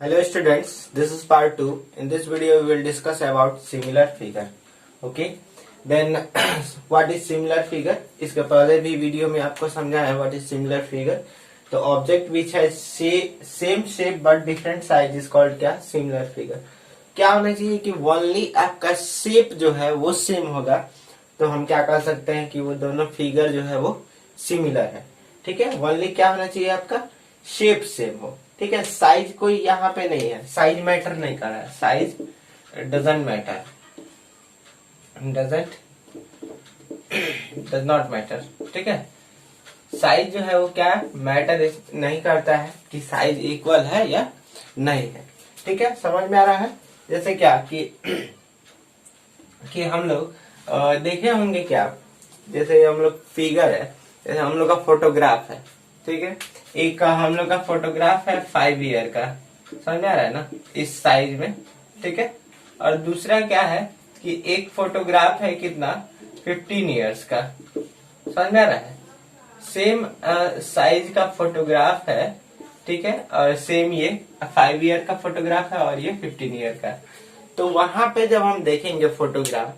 Hello students, this is part 2. In this video we will discuss about similar figure. Okay, then what is similar figure? इसके पहले भी video में आपको समझाया है what is similar figure. तो object which has same shape but different size is called क्या? Similar figure. क्या होना चाहिए कि only आपका shape जो है वो same होगा, तो हम क्या कर सकते हैं कि वो दोनों फिगर जो है वो सिमिलर है. ठीक है, only क्या होना चाहिए आपका शेप सेम हो. ठीक है, साइज कोई यहाँ पे नहीं है, साइज मैटर नहीं कर रहा है, size doesn't matter, does not matter. ठीक है, साइज जो है वो क्या मैटर नहीं करता है कि साइज इक्वल है या नहीं है. ठीक है, समझ में आ रहा है. जैसे क्या कि हम लोग देखे होंगे क्या, जैसे हम लोग फिगर है, जैसे हम लोग का फोटोग्राफ है. ठीक है, एक हम लोग का फोटोग्राफ है 5 ईयर का, समझ में आ रहा है ना, इस साइज में. ठीक है, और दूसरा क्या है कि एक फोटोग्राफ है कितना 15 ईयर्स का, समझ में आ रहा है. सेम साइज का फोटोग्राफ है. ठीक है, और सेम ये 5 ईयर का फोटोग्राफ है और ये 15 ईयर का. तो वहां पे जब हम देखेंगे फोटोग्राफ,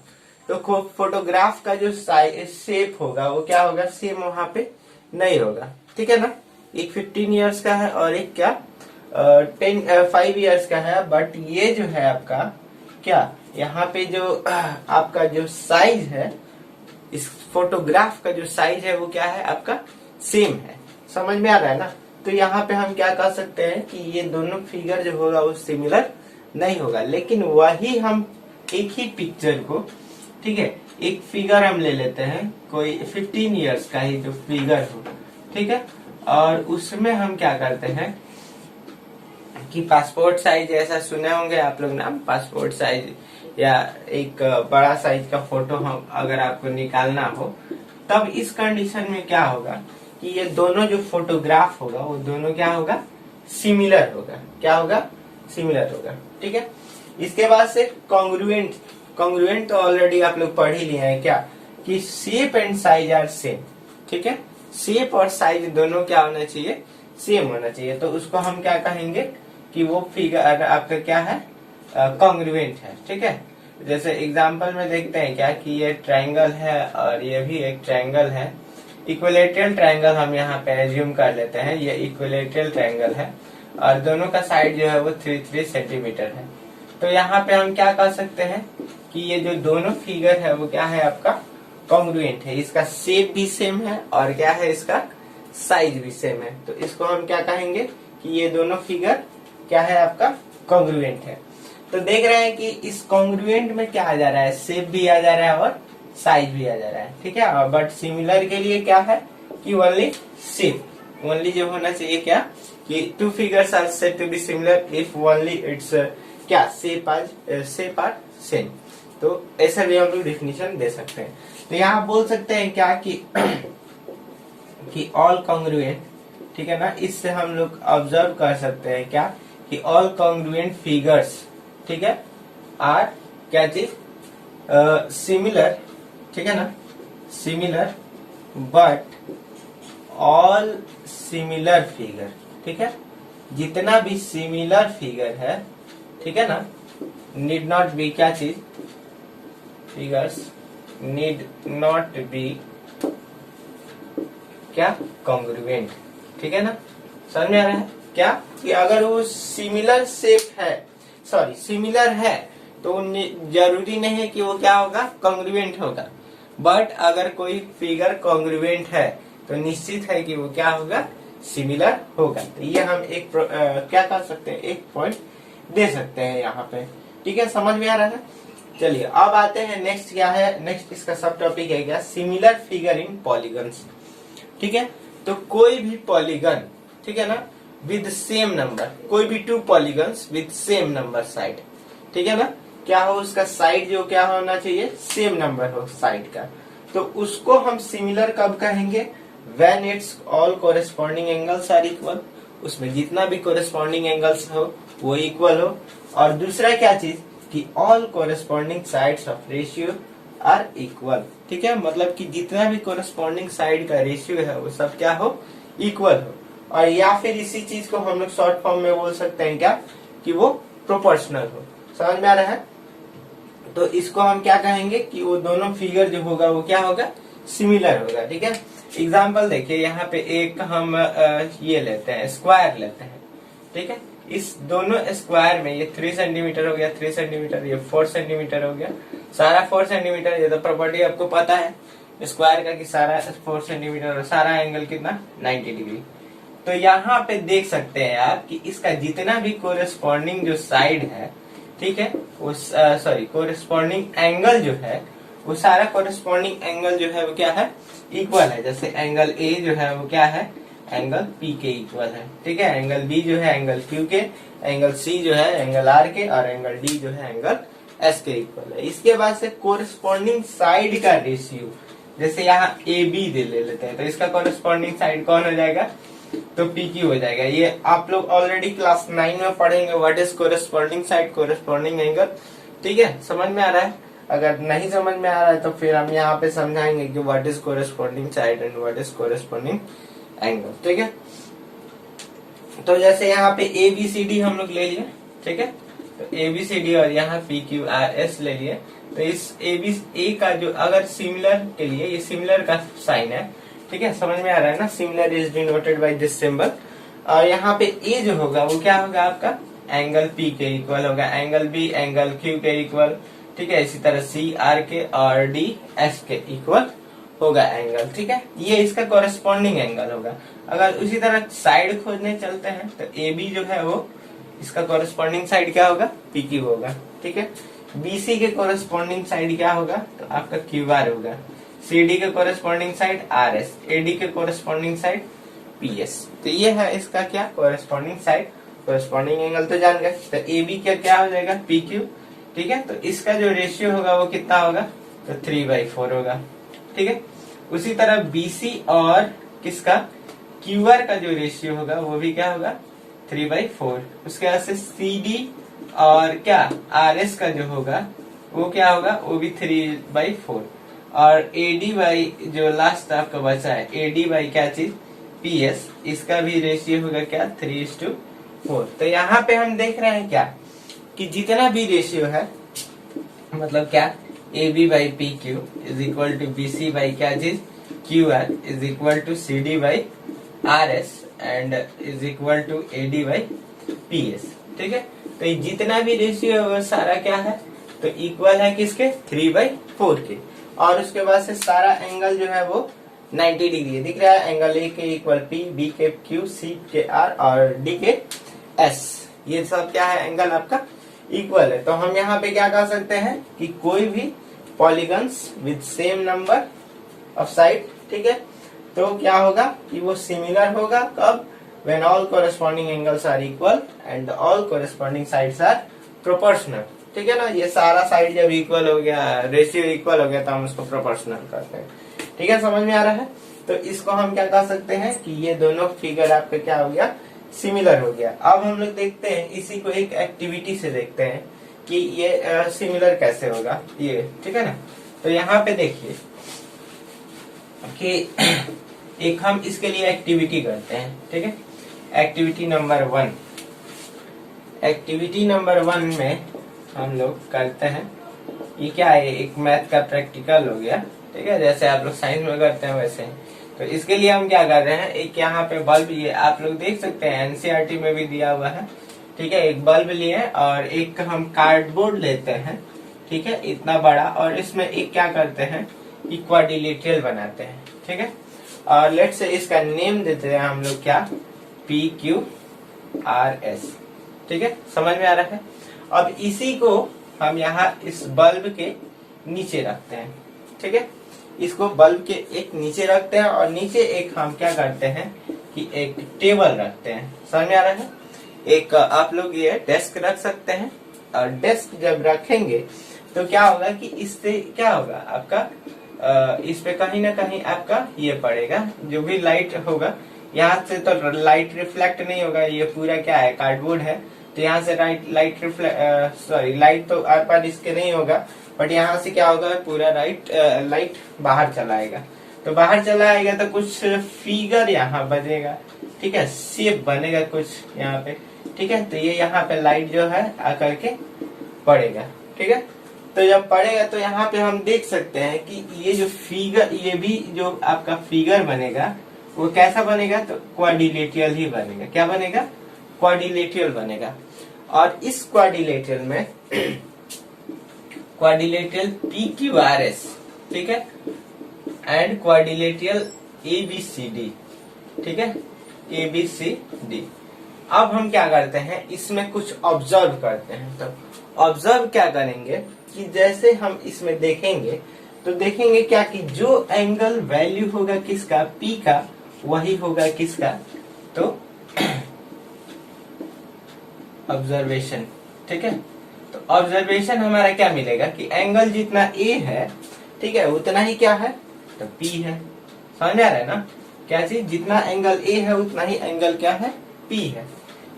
तो फोटोग्राफ का जो साइज शेप होगा वो क्या होगा, सेम वहां पे नहीं होगा. ठीक है ना, एक 15 इयर्स का है और एक क्या 5 इयर्स का है. बट ये जो है आपका क्या, यहाँ पे जो आपका जो साइज है, इस फोटोग्राफ का जो साइज है वो क्या है आपका सेम है. समझ में आ रहा है ना. तो यहाँ पे हम क्या कर सकते हैं कि ये दोनों फिगर जो होगा वो सिमिलर नहीं होगा, लेकिन वही हम एक ही पिक्चर को, ठीक है, एक फिगर हम ले लेते हैं कोई 15 इयर्स का ही जो फिगर हो. ठीक है, और उसमें हम क्या करते हैं कि पासपोर्ट साइज, ऐसा सुने होंगे आप लोग नाम, पासपोर्ट साइज या एक बड़ा साइज का फोटो हम अगर आपको निकालना हो, तब इस कंडीशन में क्या होगा कि ये दोनों जो फोटोग्राफ होगा वो दोनों क्या होगा, सिमिलर होगा. क्या होगा, सिमिलर होगा. ठीक है, इसके बाद से कॉन्ग्रुएंट. कॉन्ग्रुएंट तो ऑलरेडी आप लोग पढ़ ही लिए हैं क्या, कि shape and size are same. ठीक है, शेप और साइज दोनों क्या होना चाहिए, सेम होना चाहिए. तो उसको हम क्या कहेंगे कि वो फिगर आपका क्या है, कॉन्ग्रुएंट है. ठीक है, जैसे एग्जांपल में देखते हैं क्या कि ये ट्रायंगल है और ये भी एक ट्रायंगल है. इक्विलेटरल ट्रायंगल हम यहाँ पे एज्यूम कर लेते हैं, ये इक्विलेटरल ट्रायंगल है और दोनों का साइड जो है वो 3 सेंटीमीटर है. तो यहाँ पे हम क्या कर सकते हैं कि ये जो दोनों फिगर है वो क्या है आपका कॉन्ग्रुएंट है. इसका शेप भी सेम है और क्या है, इसका साइज भी सेम है. तो इसको हम क्या कहेंगे कि ये दोनों फिगर क्या है आपका कॉन्ग्रुएंट है. तो देख रहे हैं कि इस कॉन्ग्रुएंट में क्या आ जा रहा है, शेप भी आ जा रहा है और साइज भी आ जा रहा है. ठीक है, बट सिमिलर के लिए क्या है कि ओनली शेप, ओनली जो होना चाहिए क्या कि 2 figures are said to be similar if only its क्या शेप आर सेम. तो ऐसा भी हम लोग डिफिनेशन दे सकते हैं. तो यहाँ बोल सकते हैं क्या कि ऑल कॉन्ग्रुएंट. ठीक है ना, इससे हम लोग ऑब्जर्व कर सकते हैं क्या कि ऑल कॉन्ग्रुएंट फिगर्स, ठीक है, आर क्या चीज सिमिलर. ठीक है ना, similar but all similar figure. ठीक है, जितना भी सिमिलर फिगर है, ठीक है ना, नीड नॉट बी क्या चीज, फिगर्स नीड नॉट बी क्या कॉन्ग्रुएंट. ठीक है ना, समझ में आ रहा है क्या कि अगर वो सिमिलर शेप है, सॉरी सिमिलर है, तो जरूरी नहीं है कि वो क्या होगा, कॉन्ग्रुएंट होगा. बट अगर कोई फिगर कॉन्ग्रुएंट है तो निश्चित है कि वो क्या होगा, सिमिलर होगा. तो ये हम एक क्या कर सकते हैं, एक पॉइंट दे सकते हैं यहाँ पे. ठीक है, समझ में आ रहा है. चलिए अब आते हैं नेक्स्ट क्या है, नेक्स्ट इसका सब टॉपिक है क्या, सिमिलर फिगर इन पॉलीगन्स. ठीक है, तो कोई भी पॉलीगन, ठीक है ना, विद सेम नंबर, कोई भी 2 polygons with same number side. ठीक है ना, क्या हो उसका साइड जो क्या होना चाहिए, सेम नंबर हो साइड का. तो उसको हम सिमिलर कब कहेंगे, when its all corresponding angles are equal. उसमें जितना भी कोरेस्पॉन्डिंग एंगल्स हो वो इक्वल हो. और दूसरा क्या चीज कि all corresponding sides of ratio are equal. ठीक है, मतलब कि जितना भी कोरेस्पॉन्डिंग साइड का रेशियो है वो सब क्या हो, इक्वल हो. और या फिर इसी चीज को हम लोग शॉर्ट फॉर्म में बोल सकते हैं क्या कि वो प्रोपोर्शनल हो। समझ में आ रहा है? तो इसको हम क्या कहेंगे कि वो दोनों फिगर जो होगा वो क्या होगा, सिमिलर होगा। ठीक है, एग्जाम्पल देखिए यहाँ पे एक हम ये लेते हैं, स्क्वायर लेते हैं। ठीक है, इस दोनों स्क्वायर में ये 3 सेंटीमीटर हो गया, 3 सेंटीमीटर, ये 4 सेंटीमीटर हो गया, सारा 4 सेंटीमीटर। ये तो प्रॉपर्टी आपको पता है स्क्वायर का कि सारा 4 सेंटीमीटर और सारा एंगल कितना 90 डिग्री। तो यहाँ पे देख सकते हैं आप कि इसका जितना भी कोरेस्पॉन्डिंग जो साइड है, ठीक है, उस सॉरी कोरेस्पॉन्डिंग एंगल जो है वो सारा कोरेस्पॉन्डिंग एंगल जो है वो क्या है, इक्वल है। जैसे एंगल ए जो है वो क्या है, एंगल पी के इक्वल है। ठीक है, एंगल बी जो है एंगल क्यू के, एंगल सी जो है एंगल आर के, और एंगल डी जो है एंगल एस के इक्वल है। इसके बाद से कोरेस्पॉन्डिंग साइड का रेशियो, जैसे यहाँ ए बी ले लेते हैं, तो इसका कोरेस्पॉन्डिंग साइड कौन हो जाएगा, तो पी क्यू हो जाएगा। ये आप लोग ऑलरेडी क्लास 9 में पढ़ेंगे what is corresponding side, corresponding angle. ठीक है, समझ में आ रहा है? अगर नहीं समझ में आ रहा है तो फिर हम यहाँ पे समझाएंगे कि what is corresponding side and what is corresponding angle. ठीक है, तो जैसे यहाँ पे ए बी सी डी हम लोग ले लिए। ठीक है, तो ए बी सी डी और यहाँ पी क्यू आर एस ले लिए। तो इस ए का जो अगर सिमिलर के लिए, ये सिमिलर का साइन है। ठीक है, समझ में आ रहा है ना, similar is denoted by this symbol. और यहाँ पे ए जो होगा वो क्या होगा आपका, एंगल पी के इक्वल होगा, एंगल बी एंगल क्यू के इक्वल। ठीक है, इसी तरह सी आर के और डी एस के इक्वल होगा एंगल। ठीक है, ये इसका कोरेस्पॉन्डिंग एंगल होगा। अगर उसी तरह साइड खोजने चलते हैं तो ए बी जो है वो इसका कोरेस्पॉन्डिंग साइड क्या होगा, पी क्यू होगा। ठीक है, बीसी के कोरेस्पॉन्डिंग साइड क्या होगा, तो आपका क्यू आर होगा। CD के कोरेस्पॉन्डिंग साइड RS, AD के कोरेस्पॉन्डिंग साइड PS। तो ये है इसका क्या, कोरेस्पॉन्डिंग साइड, कोरेस्पॉन्डिंग एंगल तो जान गए। तो AB का क्या हो जाएगा, PQ। ठीक है, तो इसका जो रेशियो होगा वो कितना होगा, तो 3/4 होगा। ठीक है, उसी तरह BC और किसका, QR का जो रेशियो होगा वो भी क्या होगा, 3/4। उसके बाद से CD और क्या RS का जो होगा वो क्या होगा, वो भी 3/4। और AD बाई जो लास्ट आपका बचा है, AD बाई क्या चीज, PS, इसका भी रेशियो होगा क्या, 3:4। तो यहाँ पे हम देख रहे हैं क्या कि जितना भी रेशियो है, मतलब क्या, AB by PQ is equal to BC by क्या चीज, QR is equal to CD by RS and is equal to AD by PS। ठीक है, तो ये जितना भी रेशियो है वो सारा क्या है, तो इक्वल है किसके, 3/4 के। और उसके बाद से सारा एंगल जो है वो 90 डिग्री दिख रहा है। एंगल ए के इक्वल पी, बी के क्यू, सी के आर और डी के एस, ये सब क्या है, एंगल आपका इक्वल है। तो हम यहाँ पे क्या कह सकते हैं कि कोई भी polygons with same number of side, ठीक है, तो क्या होगा कि वो सिमिलर होगा। कब, when all corresponding angles are equal and all corresponding sides are proportional. ठीक है ना, ये सारा साइड जब इक्वल हो गया, रेशियो इक्वल हो गया, तो हम उसको प्रोपोर्शनल करते हैं। ठीक है, समझ में आ रहा है? तो इसको हम क्या कह सकते हैं कि ये दोनों फिगर आपका क्या हो गया, सिमिलर हो गया। अब हम लोग देखते हैं, इसी को एक एक्टिविटी से देखते हैं कि ये सिमिलर कैसे होगा ये। ठीक है ना, तो यहाँ पे देखिए कि एक हम इसके लिए एक्टिविटी करते हैं। ठीक है, एक्टिविटी नंबर 1। एक्टिविटी नंबर 1 में हम लोग करते हैं, ये क्या है, एक मैथ का प्रैक्टिकल हो गया। ठीक है, जैसे आप लोग साइंस में करते हैं वैसे। तो इसके लिए हम क्या कर रहे हैं, एक यहाँ पे बल्ब, ये आप लोग देख सकते हैं एनसीईआरटी में भी दिया हुआ है। ठीक है, एक बल्ब लिए और एक हम कार्डबोर्ड लेते हैं, ठीक है, इतना बड़ा, और इसमें एक क्या करते हैं, क्वाड्रिलेटरल बनाते हैं। ठीक है, और लेट से इसका नेम देते हैं हम लोग क्या, PQRS। ठीक है, समझ में आ रहा है? अब इसी को हम यहाँ इस बल्ब के नीचे रखते हैं। ठीक है, इसको बल्ब के एक नीचे रखते हैं और नीचे एक हम क्या करते हैं कि एक टेबल रखते हैं। समझ में आ रहा है? एक आप लोग ये डेस्क रख सकते हैं, और डेस्क जब रखेंगे तो क्या होगा कि इससे क्या होगा आपका, इस पे कहीं ना कहीं आपका ये पड़ेगा, जो भी लाइट होगा यहाँ से तो लाइट रिफ्लेक्ट नहीं होगा, ये पूरा क्या है, कार्डबोर्ड है, तो यहाँ से लाइट तो आर पार इसके नहीं होगा, बट यहाँ से क्या होगा, पूरा लाइट बाहर चला आएगा। तो बाहर चला आएगा तो कुछ फिगर यहाँ बनेगा। ठीक है, शेप बनेगा कुछ यहाँ पे। ठीक है। तो ये यहाँ पे लाइट जो है आकर के पड़ेगा, ठीक है। तो जब पड़ेगा तो यहाँ पे हम देख सकते हैं कि ये जो फिगर, ये भी जो आपका फिगर बनेगा वो कैसा बनेगा, तो क्वाड्रिलेटरल ही बनेगा। क्या बनेगा? क्वाड्रिलेटरल बनेगा। और इस क्वाड्रिलेटरल में क्वाड्रिलेटरल PQRS, ठीक है, एंड क्वाड्रिलेटरल ABCD, ठीक है, ABCD। अब हम क्या करते हैं, इसमें कुछ ऑब्जर्व करते हैं। तो ऑब्जर्व क्या करेंगे कि जैसे हम इसमें देखेंगे तो देखेंगे क्या कि जो एंगल वैल्यू होगा किसका, P का, वही होगा किसका, तो ऑब्जर्वेशन, ठीक है। तो ऑब्जर्वेशन हमारा क्या मिलेगा कि एंगल जितना A है, ठीक है, उतना ही क्या है, तो P है। समझ आ रहा है ना? क्या चीज, जितना एंगल A है उतना ही एंगल क्या है, P है,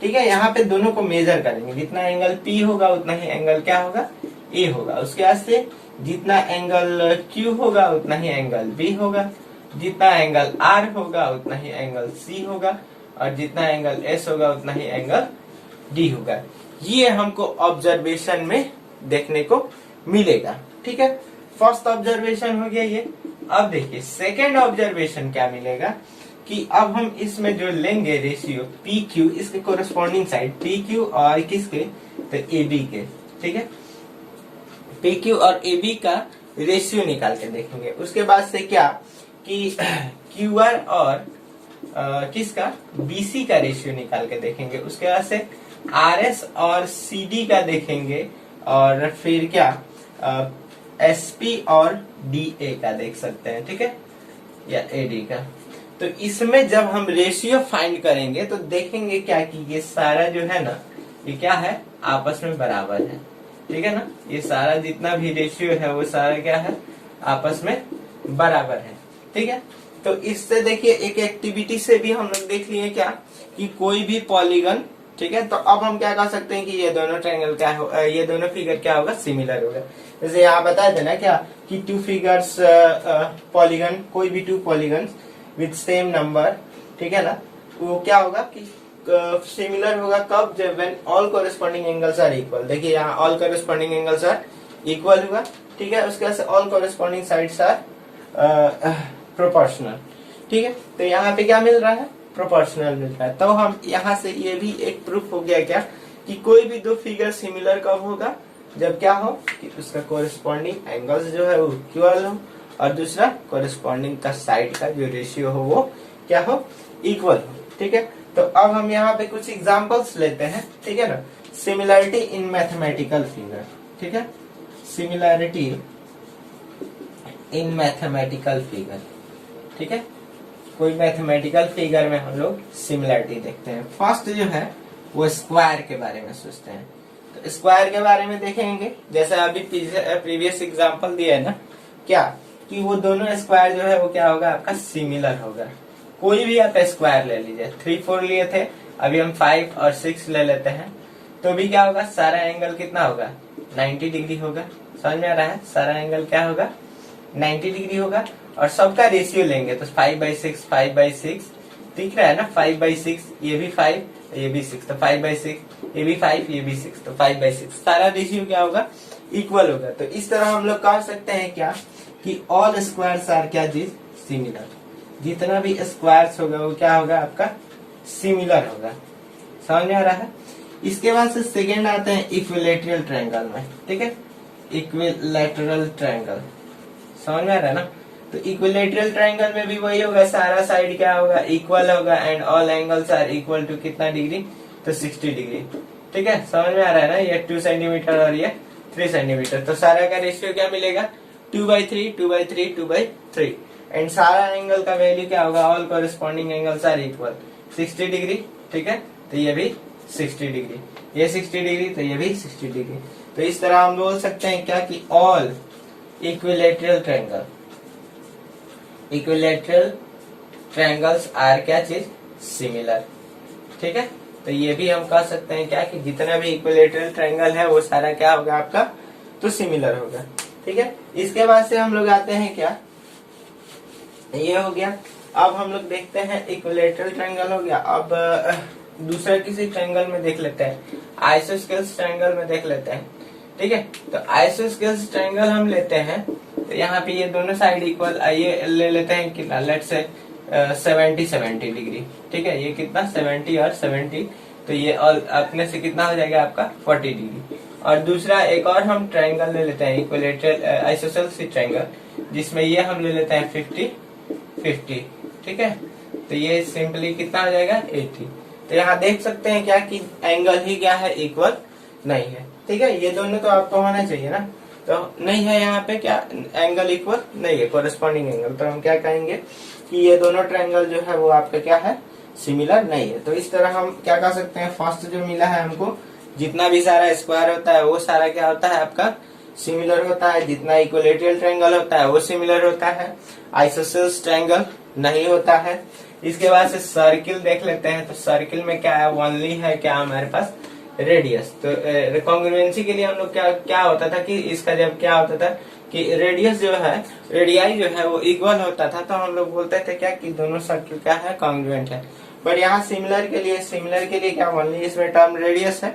ठीक है। यहाँ पे दोनों को मेजर करेंगे, जितना एंगल P होगा उतना ही एंगल क्या होगा, A होगा। उसके बाद से जितना एंगल Q होगा उतना ही एंगल B होगा, जितना एंगल R होगा उतना ही एंगल C होगा, और जितना एंगल S होगा उतना ही एंगल D होगा। ये हमको ऑब्जर्वेशन में देखने को मिलेगा, ठीक है। फर्स्ट ऑब्जर्वेशन हो गया ये। अब देखिए सेकेंड ऑब्जर्वेशन क्या मिलेगा कि अब हम इसमें जो लेंगे रेशियो PQ, इसके कोरस्पॉन्डिंग साइड PQ और किसके, तो AB के, ठीक है। PQ और AB का रेशियो निकाल के देखेंगे। उसके बाद से क्या कि QR और किसका, BC का रेशियो निकाल के देखेंगे। उसके बाद से RS और CD का देखेंगे, और फिर क्या SP और DA का देख सकते हैं, ठीक है, या AD का। तो इसमें जब हम रेशियो फाइंड करेंगे तो देखेंगे क्या कि ये सारा जो है ना, ये क्या है, आपस में बराबर है, ठीक है ना। ये सारा जितना भी रेशियो है वो सारा क्या है, आपस में बराबर है, ठीक है। तो इससे देखिए एक एक्टिविटी से भी हम लोग देख लिए क्या कि कोई भी पॉलीगन, ठीक है। तो अब हम क्या कर सकते हैं कि ये दोनों ट्रायंगल क्या हो, ये दोनों फिगर क्या होगा, सिमिलर होगा। जैसे यहाँ बताया था ना क्या कि टू फिगर्स पॉलीगन, कोई भी two polygon with same number, ठीक है ना, वो क्या होगा कि सिमिलर होगा कब, जब when all corresponding angles are equal. देखिए यहाँ all corresponding angles are equal हुआ, ठीक है। उसके बाद से all corresponding sides are proportional, ठीक है। तो यहाँ पे क्या मिल रहा है, प्रोपोर्शनल मिल रहा है। तो हम यहाँ से ये भी एक प्रूफ हो गया क्या कि कोई भी दो फिगर सिमिलर कब होगा, जब क्या हो कि उसका कोरेस्पॉन्डिंग एंगल्स जो है वो इक्वल हो, और दूसरा कोरेस्पॉन्डिंग का साइड का जो रेशियो हो वो क्या हो, इक्वल हो, ठीक है। तो अब हम यहाँ पे कुछ एग्जांपल्स लेते हैं, ठीक है ना। सिमिलरिटी इन मैथमेटिकल फिगर, ठीक है, सिमिलरिटी इन मैथमेटिकल फिगर, ठीक है। कोई मैथमेटिकल फिगर में हम लोग सिमिलरिटी देखते हैं। फर्स्ट जो है वो स्क्वायर के बारे में सोचते हैं। तो स्क्वायर के बारे में देखेंगे, जैसे अभी प्रीवियस एग्जांपल दिया है ना, क्या कि वो दोनों स्क्वायर जो है वो क्या होगा, आपका सिमिलर होगा। कोई भी आप स्क्वायर ले लीजिए, 3 4 लिए थे, अभी हम 5 और 6 ले लेते हैं, तो भी क्या होगा, सारा एंगल कितना होगा, 90 डिग्री होगा। समझ में आ रहा है, सारा एंगल क्या होगा, 90 डिग्री होगा। और सबका रेशियो लेंगे तो 5/6 5/6 दिख रहा है ना, 5/6, ये भी 5 ये भी 6, तो 5/6, ये भी 5 ये भी 6, तो 5/6 सारा रेशियो क्या होगा, इक्वल होगा। तो इस तरह हम लोग कह सकते हैं क्या कि ऑल स्क्वायर्स आर क्या चीज, सिमिलर। जितना भी स्क्वायर्स होगा वो क्या होगा, आपका सिमिलर होगा। समझ में आ रहा है। इसके बाद से सेकेंड आते हैं इक्विलेटरल ट्रायंगल में, ठीक है, इक्विलेटरल ट्रायंगल। समझ में आ रहा है ना। तो इक्विलेटरल ट्रायंगल में भी वही होगा, सारा साइड क्या होगा, इक्वल होगा, and all angles are equal to कितना डिग्री, तो 60 डिग्री, ठीक है। समझ में आ रहा है ना, ये 2 सेंटीमीटर और ये 3 सेंटीमीटर, तो सारा का रेशियो क्या मिलेगा, 2/3 2/3 2/3, एंड सारा एंगल का वैल्यू क्या होगा, all corresponding angles are equal 60 degree, ठीक है। तो ये भी 60 डिग्री, ये 60 डिग्री, तो ये भी 60 डिग्री। तो इस तरह हम बोल सकते हैं क्या कि all equilateral triangle, equilateral triangles are क्या चीज, सिमिलर, ठीक है। तो ये भी हम कह सकते हैं क्या कि जितना भी इक्विलेटरल ट्रायंगल है वो सारा क्या होगा आपका, तो सिमिलर होगा, ठीक है। इसके बाद से हम लोग आते हैं क्या, ये हो गया। अब हम लोग देखते हैं इक्विलेटरल ट्रायंगल हो गया। अब दूसरा किसी ट्रायंगल में देख लेते हैं, आइसोस्केल्स ट्रायंगल में देख लेते हैं। ठीक है, तो आइसोस्केल्स ट्रायंगल हम लेते हैं तो यहाँ पे ये दोनों साइड इक्वल, ये ले लेते हैं कितना, लेट से 70 डिग्री। ठीक है, ये कितना 70 और 70, तो ये और अपने से कितना हो जाएगा आपका 40 डिग्री। और दूसरा एक और हम ट्रायंगल ले लेते हैं, इक्विलेटरल आइसोसेल्स ट्रायंगल, जिसमें ये हम ले लेते हैं 50-50। ठीक है, तो ये सिंपली कितना हो जाएगा 80। तो यहाँ देख सकते हैं क्या कि एंगल ही क्या है, इक्वल नहीं है। ठीक है, ये दोनों तो आपको होना चाहिए ना, तो नहीं है यहाँ पे क्या, एंगल इक्वल नहीं है, कोरस्पॉन्डिंग एंगल। तो हम क्या कहेंगे कि ये दोनों ट्रायंगल जो है वो आपका क्या है, सिमिलर नहीं है। तो इस तरह हम क्या कर सकते हैं, फर्स्ट जो मिला है हमको, जितना भी सारा स्क्वायर होता है वो सारा क्या होता है आपका सिमिलर होता है, जितना इक्विलेटरल ट्रायंगल होता है वो सिमिलर होता है, आइसोसेल्स ट्रायंगल नहीं होता है। इसके बाद से सर्किल देख लेते हैं, तो सर्किल में क्या है, ओनली है क्या हमारे पास रेडियस। तो कॉन्ग्रुएंसी के लिए हम लोग क्या होता था कि इसका जब क्या होता था कि रेडियस जो है, रेडियाई जो है वो इक्वल होता था, तो हम लोग बोलते थे क्या कि दोनों सर्किल क्या है, कॉन्ग्रुएंट है। बट यहाँ सिमिलर के लिए क्या ओनली इसमें टर्म रेडियस है,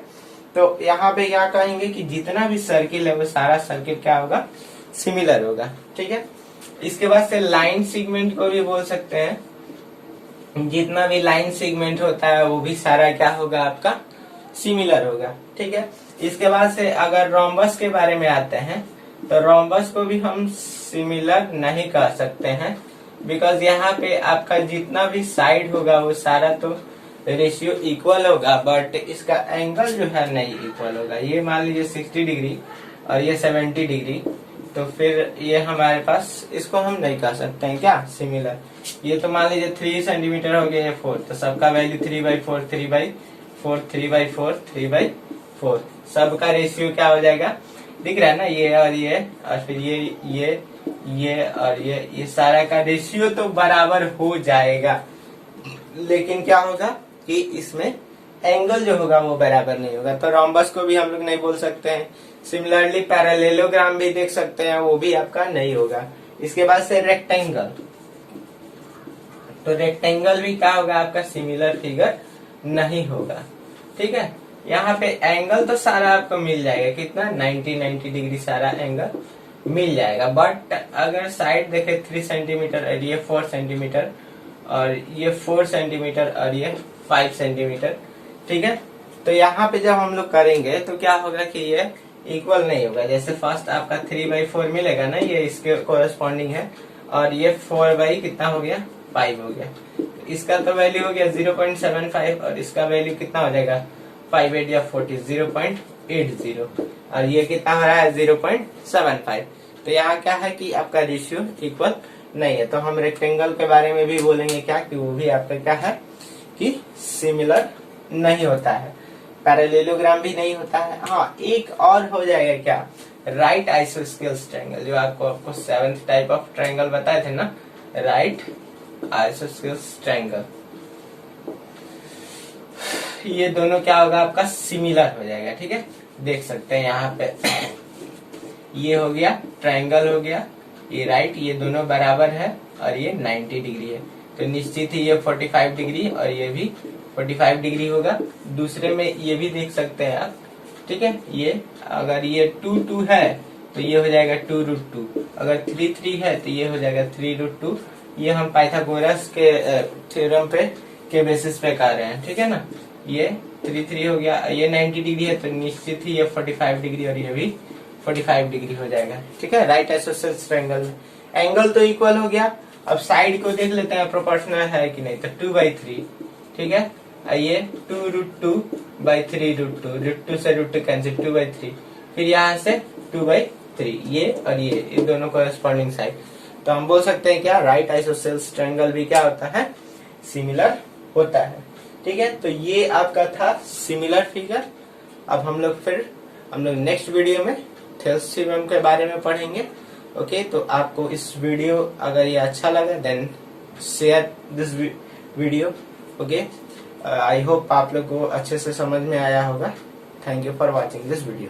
तो यहाँ पे क्या कहेंगे कि जितना भी सर्किल है वो सारा सर्किल क्या होगा, सिमिलर होगा। ठीक है, इसके बाद से लाइन सेगमेंट को भी बोल सकते हैं, जितना भी लाइन सेगमेंट होता है वो भी सारा क्या होगा आपका सिमिलर होगा। ठीक है, इसके बाद से अगर रोम्बस के बारे में आते हैं, तो रोम्बस को भी हम सिमिलर नहीं कह सकते हैं, बिकॉज यहाँ पे आपका जितना भी साइड होगा वो सारा तो रेशियो इक्वल होगा, बट इसका एंगल जो है नहीं इक्वल होगा। ये मान लीजिए 60 डिग्री और ये 70 डिग्री, तो फिर ये हमारे पास, इसको हम नहीं कह सकते हैं क्या सिमिलर। ये तो मान लीजिए 3 सेंटीमीटर हो गया, ये 4, तो सबका वैल्यू 3/4 3/4 3/4 3/4, सबका रेशियो क्या हो जाएगा, दिख रहा है ना, ये और फिर ये और ये सारा का रेशियो तो बराबर हो जाएगा, लेकिन क्या होगा कि इसमें एंगल जो होगा वो बराबर नहीं होगा। तो रोम्बस को भी हम लोग नहीं बोल सकते हैं। सिमिलरली पैरेललोग्राम भी देख सकते हैं, वो भी आपका नहीं होगा। इसके बाद से रेक्टेंगल, तो रेक्टेंगल भी क्या होगा आपका सिमिलर फिगर नहीं होगा। ठीक है, यहाँ पे एंगल तो सारा आपको मिल जाएगा, कितना 90 डिग्री सारा एंगल मिल जाएगा, बट अगर साइड देखे 3 सेंटीमीटर और ये 4 सेंटीमीटर और ये 4 सेंटीमीटर और ये 5 सेंटीमीटर। ठीक है, तो यहाँ पे जब हम लोग करेंगे तो क्या होगा कि ये इक्वल नहीं होगा। जैसे फर्स्ट आपका 3/4 मिलेगा ना, ये इसके कोरस्पॉन्डिंग है, और ये 4 कितना हो गया 5 हो गया। इसका तो वैल्यू हो गया 0.75 और इसका वैल्यू कितना हो जाएगा 5/8 या 40 0.80, और ये कितना हो रहा है 0.75। तो यहाँ क्या है कि आपका रेशियो इक्वल नहीं है। तो हम रेक्टेंगल के बारे में भी बोलेंगे क्या कि वो भी आपका क्या है कि सिमिलर नहीं होता है, पैरेललोग्राम भी नहीं होता है। हाँ, एक और हो जाएगा क्या, राइट आइसोस्केल्स ट्रायंगल, जो आपको 7th टाइप ऑफ ट्रायंगल बताए थे ना, राइट आइसोस्केल्स ट्रायंगल। ये दोनों क्या होगा आपका सिमिलर हो जाएगा। ठीक है, देख सकते हैं यहाँ पे ये हो गया ट्रायंगल हो गया, ये राइट, ये दोनों बराबर है और ये 90 डिग्री है, तो निश्चित ही ये 45 डिग्री और ये भी 45 डिग्री होगा। दूसरे में ये भी देख सकते हैं आप। ठीक है, ये अगर ये 2 है तो ये हो जाएगा 2√2, अगर 3 है तो ये हो जाएगा 3√2। ये हम पाइथागोरस के थ्योरम पे के बेसिस पे कर रहे हैं। ठीक है ना, ये 3 हो गया, ये 90 डिग्री है तो निश्चित ही ये 45 डिग्री और ये भी 45 डिग्री हो जाएगा। ठीक है, राइट आइसोसेल्स ट्रायंगल में एंगल तो इक्वल हो गया। अब साइड को देख लेते हैं प्रोपोर्शनल है कि नहीं, तो 2/3। ठीक है, ये 2√2/3√2, √2 से √2 कैंसिल, 2/3, फिर यहाँ से 2/3, ये और ये दोनों कोरस्पॉन्डिंग साइड। तो हम बोल सकते हैं क्या, राइट आइसोसेल्स ट्रायंगल भी क्या होता है, सिमिलर होता है। ठीक है, तो ये आपका था सिमिलर फिगर। अब हम लोग नेक्स्ट वीडियो में थेल्स थ्योरम के बारे में पढ़ेंगे। ओके, तो आपको इस वीडियो अगर ये अच्छा लगा then share this video. Okay, I hope आप लोग को अच्छे से समझ में आया होगा। Thank you for watching this video.